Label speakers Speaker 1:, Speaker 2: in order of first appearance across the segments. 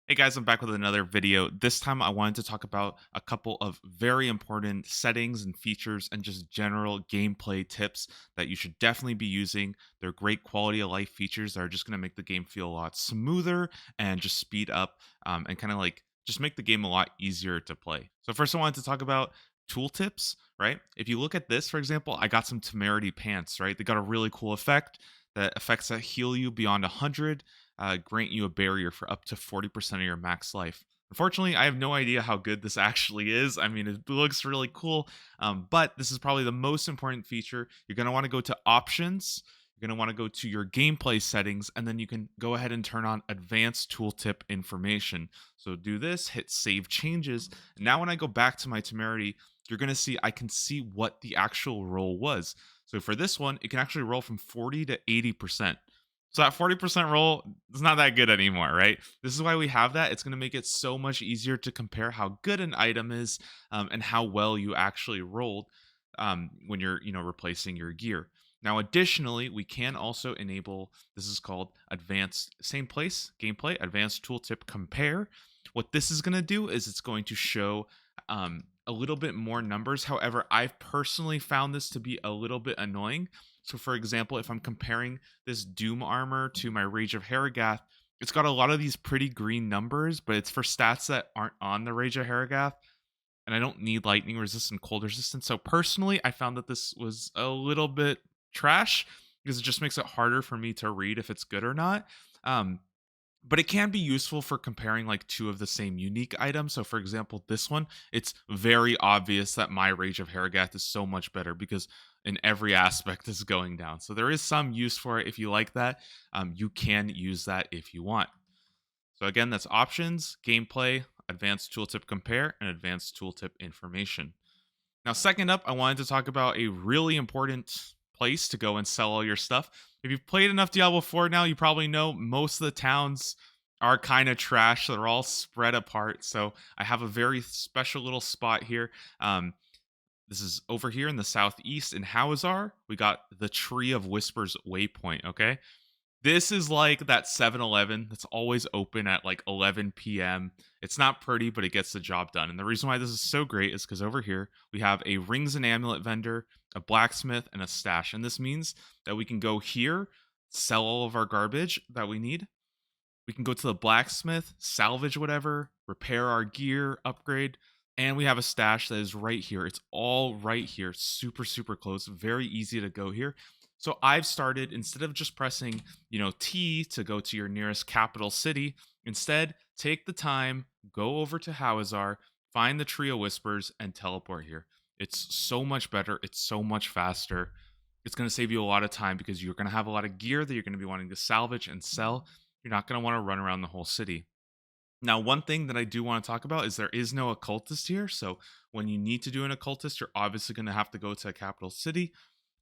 Speaker 1: Hey guys, I'm back with another video. This time I wanted to talk about a couple of very important settings and features and just general gameplay tips that you should definitely be using. They're great quality of life features that are just going to make the game feel a lot smoother and just speed up and kind of like just make the game a lot easier to play. So first I wanted to talk about tooltips, right? If you look at this, for example, I got some temerity pants, right? They got a really cool effect. That effects that heal you beyond 100 grant you a barrier for up to 40% of your max life. Unfortunately, I have no idea how good this actually is. I mean, it looks really cool, but this is probably the most important feature. You're going to want to go to options. You're going to want to go to your gameplay settings, and then you can go ahead and turn on advanced tooltip information. So do this, hit save changes. And now when I go back to my temerity, you're going to see I can see what the actual roll was. So for this one, it can actually roll from 40 to 80%. So that 40% roll is not that good anymore, right? This is why we have that. It's going to make it so much easier to compare how good an item is and how well you actually rolled when you're, replacing your gear. Now, additionally, we can also enable, this is called advanced, same place, gameplay, advanced tooltip compare. What this is going to do is it's going to show a little bit more numbers. However, I've personally found this to be a little bit annoying. So, for example, if I'm comparing this Doom armor to my Rage of Harrogath, it's got a lot of these pretty green numbers, but it's for stats that aren't on the Rage of Harrogath. And I don't need lightning resistant, cold resistant. So personally, I found that this was a little bit trash because it just makes it harder for me to read if it's good or not. But it can be useful for comparing like two of the same unique items. So, for example, this one, it's very obvious that my Rage of Harrogath is so much better because in every aspect is going down. So there is some use for it if you like that. You can use that if you want. So again, that's options, gameplay, advanced tooltip compare, and advanced tooltip information. Now, second up, I wanted to talk about a really important place to go and sell all your stuff. If you've played enough Diablo 4 now, you probably know most of the towns are kind of trash. They're all spread apart. So I have a very special little spot here. This is over here in the southeast in Hawazar. We got the Tree of Whispers Waypoint, okay? This is like that 7-Eleven that's always open at like 11 p.m. It's not pretty, but it gets the job done. And the reason why this is so great is because over here we have a rings and amulet vendor, a blacksmith, and a stash. And this means that we can go here, sell all of our garbage that we need. We can go to the blacksmith, salvage whatever, repair our gear, upgrade, and we have a stash that is right here. It's all right here, super, super close, very easy to go here. So I've started, instead of just pressing, T to go to your nearest capital city, instead take the time, go over to Hawazar, find the Tree of Whispers, and teleport here. It's so much better. It's so much faster. It's going to save you a lot of time because you're going to have a lot of gear that you're going to be wanting to salvage and sell. You're not going to want to run around the whole city. Now, one thing that I do want to talk about is there is no occultist here. So when you need to do an occultist, you're obviously going to have to go to a capital city.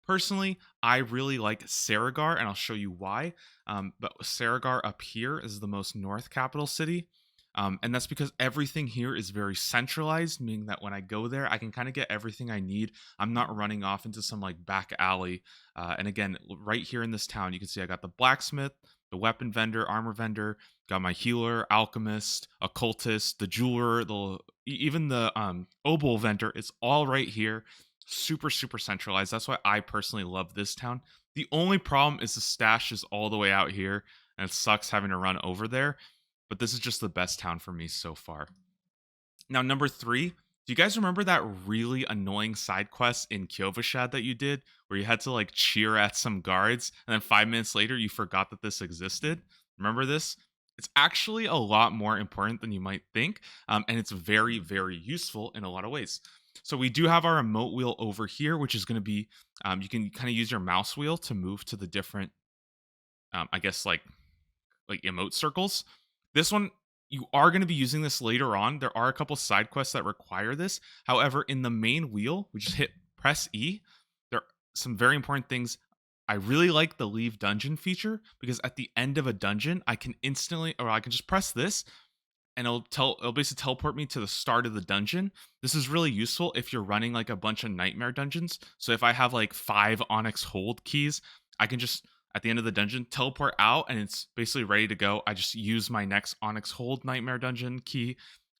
Speaker 1: Personally, I really like Saragar, and I'll show you why. But Saragar up here is the most north capital city. And that's because everything here is very centralized, meaning that when I go there, I can kind of get everything I need. I'm not running off into some like back alley. And again, right here in this town, you can see I got the blacksmith, the weapon vendor, armor vendor, got my healer, alchemist, occultist, the jeweler, even the obol vendor. It's all right here. Super, super centralized. That's why I personally love this town. The only problem is the stash is all the way out here, and it sucks having to run over there. But this is just the best town for me so far. Now, number 3, do you guys remember that really annoying side quest in Kyovashad that you did where you had to like cheer at some guards and then 5 minutes later you forgot that this existed? Remember this? It's actually a lot more important than you might think, and it's very, very useful in a lot of ways. So we do have our emote wheel over here, which is going to be, you can kind of use your mouse wheel to move to the different, I guess like emote circles. This one, you are going to be using this later on. There are a couple side quests that require this. However, in the main wheel, we just press E. There are some very important things. I really like the leave dungeon feature because at the end of a dungeon, I can just press this and it'll basically teleport me to the start of the dungeon. This is really useful if you're running like a bunch of nightmare dungeons. So if I have like 5 Onyx Hold keys, I can just at the end of the dungeon, teleport out, and it's basically ready to go. I just use my next Onyx Hold Nightmare Dungeon key,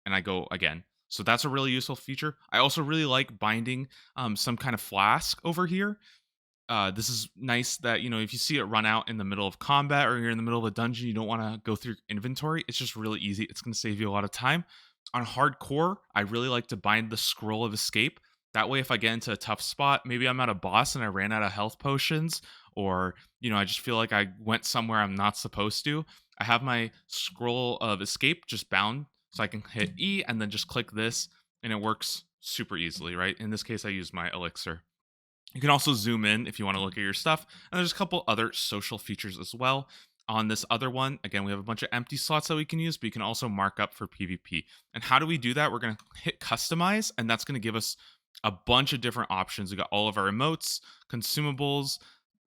Speaker 1: and I go again. So that's a really useful feature. I also really like binding some kind of flask over here. This is nice that, if you see it run out in the middle of combat or you're in the middle of a dungeon, you don't want to go through your inventory. It's just really easy. It's going to save you a lot of time. On hardcore, I really like to bind the scroll of escape. That way, if I get into a tough spot, maybe I'm at a boss and I ran out of health potions, or, I just feel like I went somewhere I'm not supposed to. I have my scroll of escape just bound so I can hit E and then just click this, and it works super easily, right? In this case, I use my elixir. You can also zoom in if you want to look at your stuff. And there's a couple other social features as well. On this other one, again, we have a bunch of empty slots that we can use, but you can also mark up for PvP. And how do we do that? We're going to hit customize, and that's going to give us a bunch of different options. We got all of our emotes, consumables,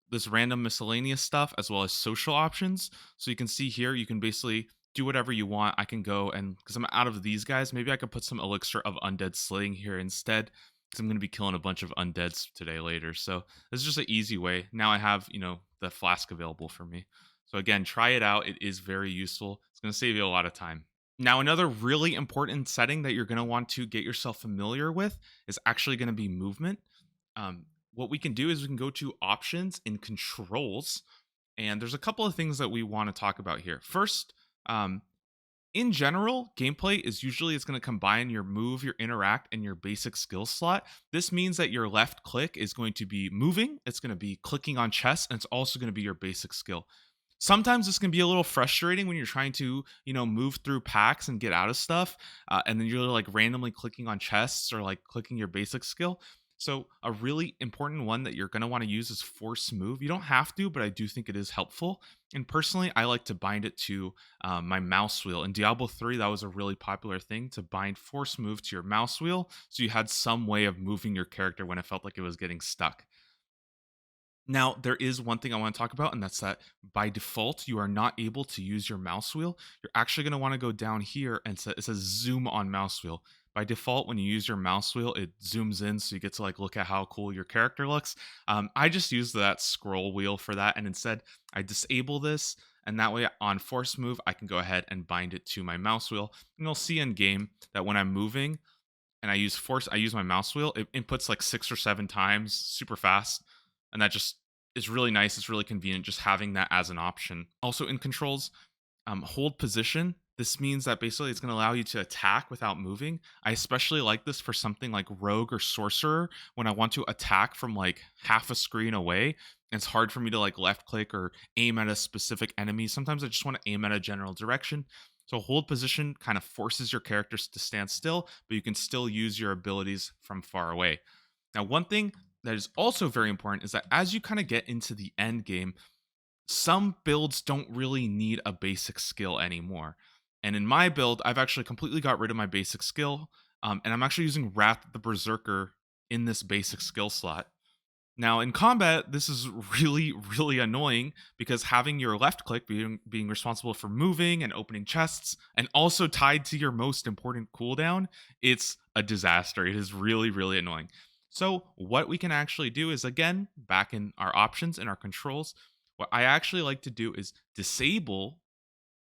Speaker 1: this random miscellaneous stuff, as well as social options. So you can see here, you can basically do whatever you want. I can go and, because I'm out of these guys, maybe I could put some elixir of undead slaying here instead, because I'm going to be killing a bunch of undeads today later. So this is just an easy way. Now I have, the flask available for me. So again, try it out. It is very useful. It's going to save you a lot of time. Now, another really important setting that you're going to want to get yourself familiar with is actually going to be movement. What we can do is we can go to options in controls, and there's a couple of things that we want to talk about here. First, in general, gameplay is usually it's going to combine your move, your interact, and your basic skill slot. This means that your left click is going to be moving, it's going to be clicking on chests, and it's also going to be your basic skill. Sometimes this can be a little frustrating when you're trying to, move through packs and get out of stuff, and then you're like randomly clicking on chests or like clicking your basic skill. So a really important one that you're going to want to use is force move. You don't have to, but I do think it is helpful. And personally, I like to bind it to my mouse wheel. In Diablo 3, that was a really popular thing, to bind force move to your mouse wheel, so you had some way of moving your character when it felt like it was getting stuck. Now, there is one thing I want to talk about, and that's that by default, you are not able to use your mouse wheel. You're actually going to want to go down here and it says zoom on mouse wheel. By default, when you use your mouse wheel, it zooms in so you get to like look at how cool your character looks. I just use that scroll wheel for that, and instead I disable this, and that way on force move, I can go ahead and bind it to my mouse wheel. And you'll see in game that when I'm moving and I use my mouse wheel, it inputs like 6 or 7 times super fast. And that just is really nice. It's really convenient just having that as an option. Also in controls, hold position. This means that basically it's going to allow you to attack without moving. I especially like this for something like rogue or sorcerer, when I want to attack from like half a screen away. It's hard for me to like left click or aim at a specific enemy. Sometimes I just want to aim at a general direction. So hold position kind of forces your characters to stand still, but you can still use your abilities from far away. Now, one thing that is also very important is that as you kind of get into the end game, some builds don't really need a basic skill anymore. And in my build, I've actually completely got rid of my basic skill, and I'm actually using Wrath the Berserker in this basic skill slot. Now, in combat, this is really, really annoying, because having your left click being responsible for moving and opening chests, and also tied to your most important cooldown, it's a disaster. It is really, really annoying. So what we can actually do is, again, back in our options and our controls, what I actually like to do is disable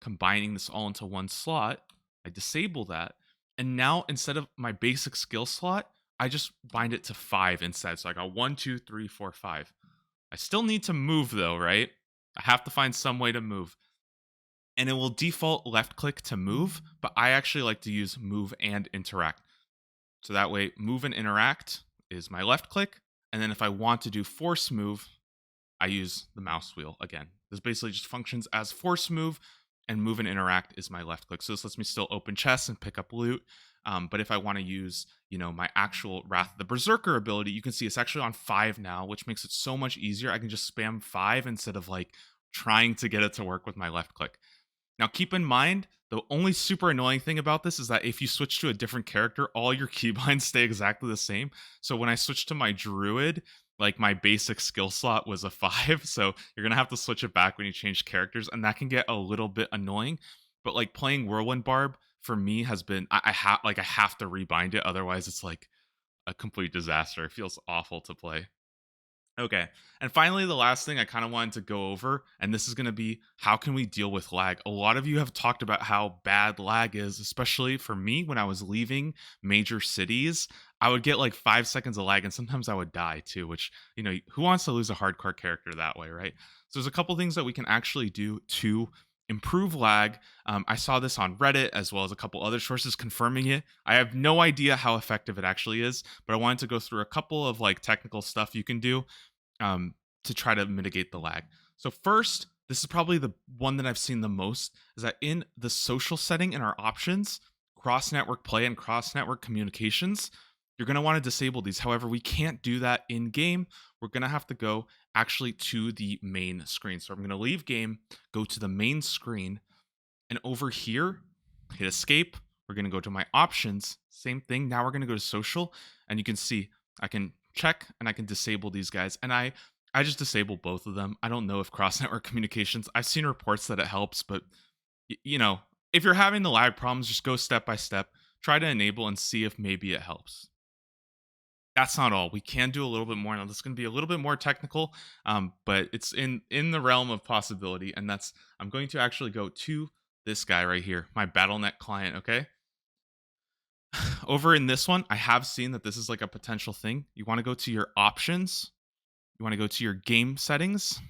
Speaker 1: combining this all into one slot. I disable that. And now instead of my basic skill slot, I just bind it to 5 instead. So I got 1, 2, 3, 4, 5. I still need to move though, right? I have to find some way to move. And it will default left click to move, but I actually like to use move and interact. So that way, move and interact is my left click. And then if I want to do force move, I use the mouse wheel again. This basically just functions as force move, and move and interact is my left click. So this lets me still open chests and pick up loot. But if I want to use, my actual Wrath the Berserker ability, you can see it's actually on 5 now, which makes it so much easier. I can just spam 5 instead of like trying to get it to work with my left click. Now, keep in mind, the only super annoying thing about this is that if you switch to a different character, all your keybinds stay exactly the same. So when I switched to my druid, like my basic skill slot was a 5. So you're going to have to switch it back when you change characters. And that can get a little bit annoying. But like playing Whirlwind Barb for me has been, I have to rebind it. Otherwise it's like a complete disaster. It feels awful to play. Okay. And finally, the last thing I kind of wanted to go over, and this is going to be how can we deal with lag? A lot of you have talked about how bad lag is, especially for me when I was leaving major cities. I would get like 5 seconds of lag, and sometimes I would die too, which, who wants to lose a hardcore character that way, right? So there's a couple things that we can actually do to improve lag. I saw this on Reddit as well as a couple other sources confirming it. I have no idea how effective it actually is, but I wanted to go through a couple of like technical stuff you can do um, to try to mitigate the lag. So first, this is probably the one that I've seen the most, is that in the social setting in our options, cross network play and cross network communications, you're going to want to disable these. However, we can't do that in game. We're going to have to go actually to the main screen. So I'm going to leave game, go to the main screen, and over here, hit escape. We're going to go to my options. Same thing. Now we're going to go to social, and you can see I can check and I can disable these guys. And I just disable both of them. I don't know if cross network communications, I've seen reports that it helps, but if you're having the lag problems, just go step by step. Try to enable and see if maybe it helps. That's not all. We can do a little bit more. Now, this is going to be a little bit more technical, but it's in the realm of possibility. And that's I'm going to actually go to this guy right here, my BattleNet client. Okay, over in this one, I have seen that this is like a potential thing. You want to go to your options. You want to go to your game settings,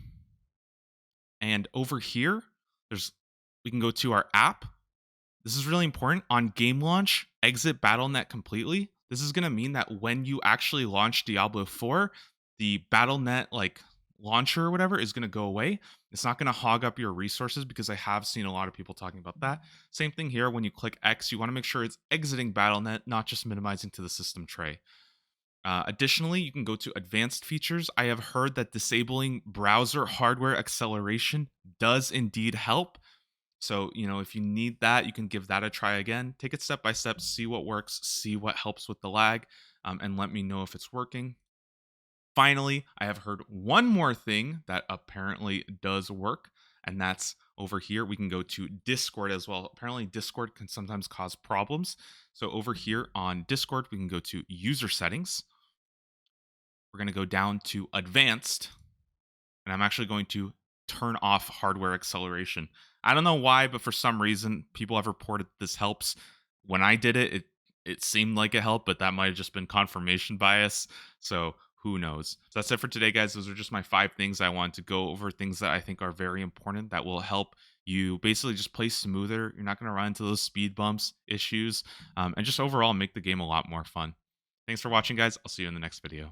Speaker 1: and over here, there's we can go to our app. This is really important. On game launch, exit BattleNet completely. This is going to mean that when you actually launch Diablo 4, the BattleNet like launcher or whatever is going to go away. It's not going to hog up your resources because I have seen a lot of people talking about that. Same thing here. When you click X, you want to make sure it's exiting BattleNet, not just minimizing to the system tray. Additionally, you can go to advanced features. I have heard that disabling browser hardware acceleration does indeed help. So, if you need that, you can give that a try again. Take it step by step, see what works, see what helps with the lag, and let me know if it's working. Finally, I have heard one more thing that apparently does work, and that's over here. We can go to Discord as well. Apparently, Discord can sometimes cause problems. So, over here on Discord, we can go to user settings. We're going to go down to advanced, and I'm actually going to turn off hardware acceleration. I don't know why, but for some reason, people have reported this helps. When I did it, it seemed like it helped, but that might have just been confirmation bias. So who knows? So that's it for today, guys. Those are just my 5 things I wanted to go over, things that I think are very important that will help you basically just play smoother. You're not going to run into those speed bumps issues, and just overall make the game a lot more fun. Thanks for watching, guys. I'll see you in the next video.